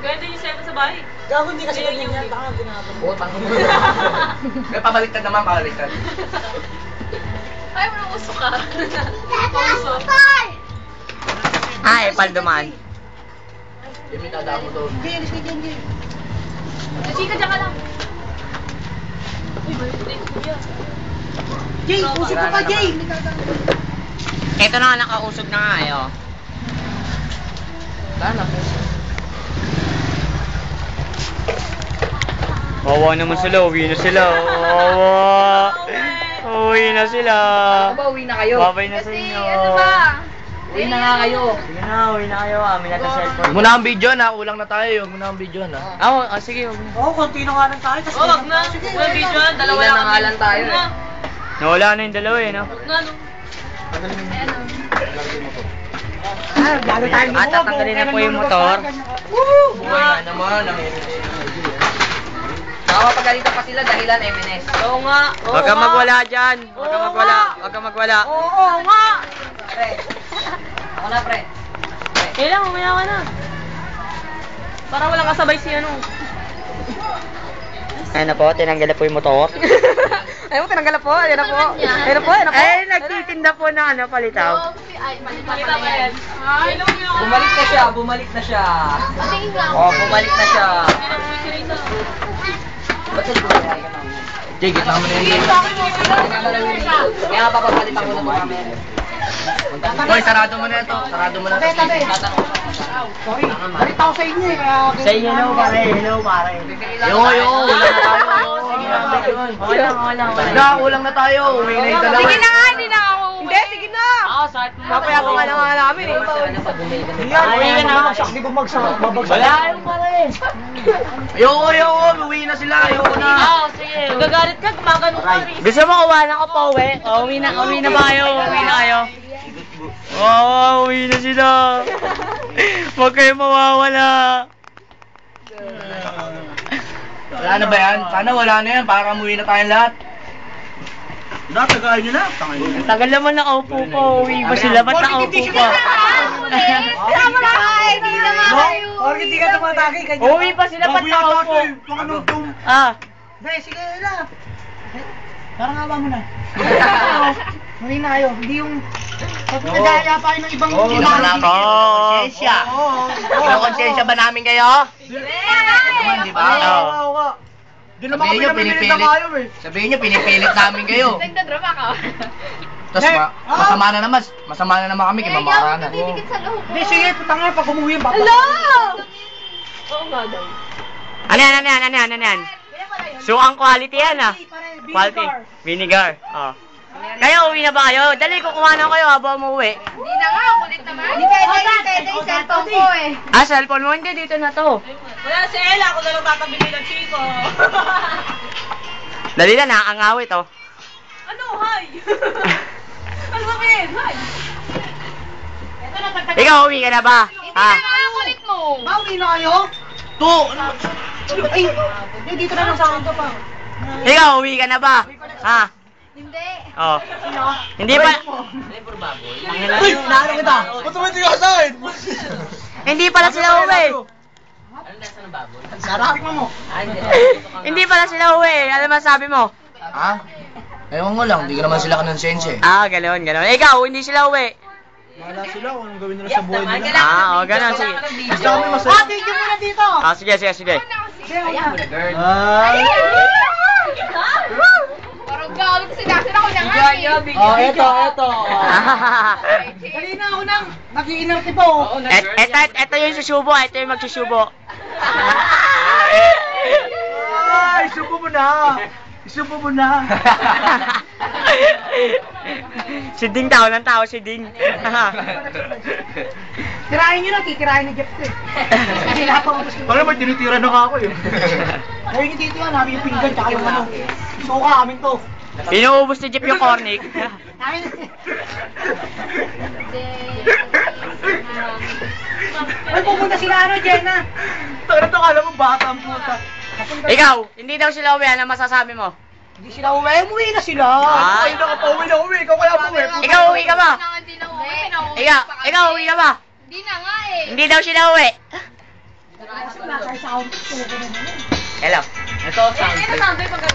Ganda yung 7 sa bahay. Gago, hindi kasi ganyan yan. Baka ginagawa. Oo, tango mo. May pabaliktad naman, pabaliktad. Ay, mo nang uso ka. Pauso. Ay, palduman. Yung may tadaan mo doon. Jay, alis ka dyan, Jay. Chika, dyan ka lang. Jay, usok ka pa, Jay. Ito na nga, nakausog na nga, eh, oh. Wala na po. Wawa naman sila, uwi na sila. Wawa. Uwi na sila. Ano ba, uwi na kayo? Babay na sa inyo. Ano ba? Uwi na nga kayo. Sige na, uwi na kayo. Amin na ito cellphone. Huwag mo na ang video na, kulang na tayo. Huwag mo na ang video na. Sige, huwag na. Oo, konti na nga lang tayo. Oh, wag na. Walang video, dalawa Ilan lang. na nga lang tayo eh. Nawala na yung dalawa, eh, no? Ano? Lalo tayo. At tatanggalin na po yung motor. Buhay nga naman. Nakapagalitan pa sila dahilan MNS. Oo nga. Huwag kang magwala dyan. Huwag kang magwala. Huwag kang magwala. Oo nga. Pre. Ako na, pre. Kailan, umaya ka na. Para walang kasabay si ano. Ayun na po, tinanggal na po yung motor. Ayun, tinanggal na po. Ayun na po. Ayun na po. Ayun na po. Eh, nagtitinda po ng ano, palitaw. Palita pa yan. Ay, Bumalik na siya, bumalik na siya. Oh, bumalik na siya. Ba't sila bumalik ka na? Jay, gitna mo na yun. Kaya nga papapalitan ko na ito kami. Boy, sarado mo na ito. Sarado mo na ito. Sorry, balik ako sa inyo eh. Sa inyo, no, pare. Hello, pare. Yo, ulang na tayo. Wala. Wala, ulang na tayo. Uwi na yung dalawa. Sige na nga, hindi na ako. Hindi, sige na. Papaya ko nga na nga namin eh. Yan, uwi ka na magsak. Di bumagsak. Babagsak. Wala yung pare. Ayoko. Uwi na sila. Ayoko na. Sige. Magagalit ka, gumagano ka rin. Gusto mo kuha na ko pa uwi? Uwi na ba kayo? Uwi na kayo? Uwi na sila. Huwag kayo mawawala. Wala na ba yan? Sana wala na yan. Para umuwi na tayong lahat. Natagayin nyo na. Ang tagal naman nakaupo ko. Uwi ba sila? Ba't nakaupo pa? Tama na eh, hindi na nga kayo. Bakit hindi ka tumatagay? Uwi pa sila? Ba't nakaupo? Pre, sige na. Parang awa mo na. Mali na kayo. Hindi yung... Pag nagaya pa kayo ng ibang... Konsensya. Konsensya ba namin kayo? Naman, di ba? Oo. Di naman kami namimili na kayo eh. Sabihin nyo, pinipilit namin kayo. Nagdadrama ka. Tapos masama na naman kami kay Mama Arana. Hindi, sige, putang nga, pag umuwi yung bata. Oo nga daw. Ano yan? So, ang quality yan, ah. Quality. Vinegar. Oh. Kayo, uwi na ba kayo? Dali, kukuha na kayo habang umuwi. Hindi na nga, kulit naman. Hindi pwede yung cellphone ko eh. Ah, cellphone mo? Hindi, dito na to. Wala si Ella, ako na lang tatabili ng Chico. Dali na, nakakangawit, oh. Ano, hi? Ano sabihin, hi? Ikaw, uwi ka na ba? Ha? kulit mo. Uwi na kayo? To! Ay, dito na lang sa akin to pa. Ikaw, uwi ka na ba? Ha? Hindi. Oh. Hindi pa... Uy, naano kita? Ba't tumiti ka sa akin? Hindi pala sila uwi. Sarapik mo mo. Hindi pala sila uwi. Ano masabi mo? Ha? Ewan ko lang, hindi ko naman sila kanonsensya eh. Ah, gano'n. Ikaw, hindi sila uwi. Wala sila kung anong gawin nila sa buhay nila. Ah, oh, gano'n. Sige. Gusto kami masaya. Thank you muna dito. Ah, sige. Parang galit sinasin ako na nga eh. Oh, eto. Kanina ako nang nag-iinarte po. Ito yung susubo. Ito yung magsusubo. Ay, subo mo na. Isubo mo na. Si Ding tao ng tao, si Ding. Tirahin nyo na, titirahin ni Jeff ko eh. Kasi lahat ako gusto. Parang may tinitira na nga ako eh. Ngayon yung dito yan, namin yung pinggan, tsaka yung ano. Suka, amin to. Inuubos ni Jeff yung cornic. Amin. Ay, pupunta sila ano, Jenna. Tara to, kala mo bata ang puta. Ikaw, hindi daw sila uwi. Ano masasabi mo? Hindi sila uwi, umuwi na sila. Ay, nakapauwi na uwi. Ikaw kaya uwi. Ikaw, uwi ka ba? Hindi na uwi. Ikaw, uwi ka ba? Hindi na nga eh. Hindi daw sila uwi. Naka-sound. Hello. Ito, sound.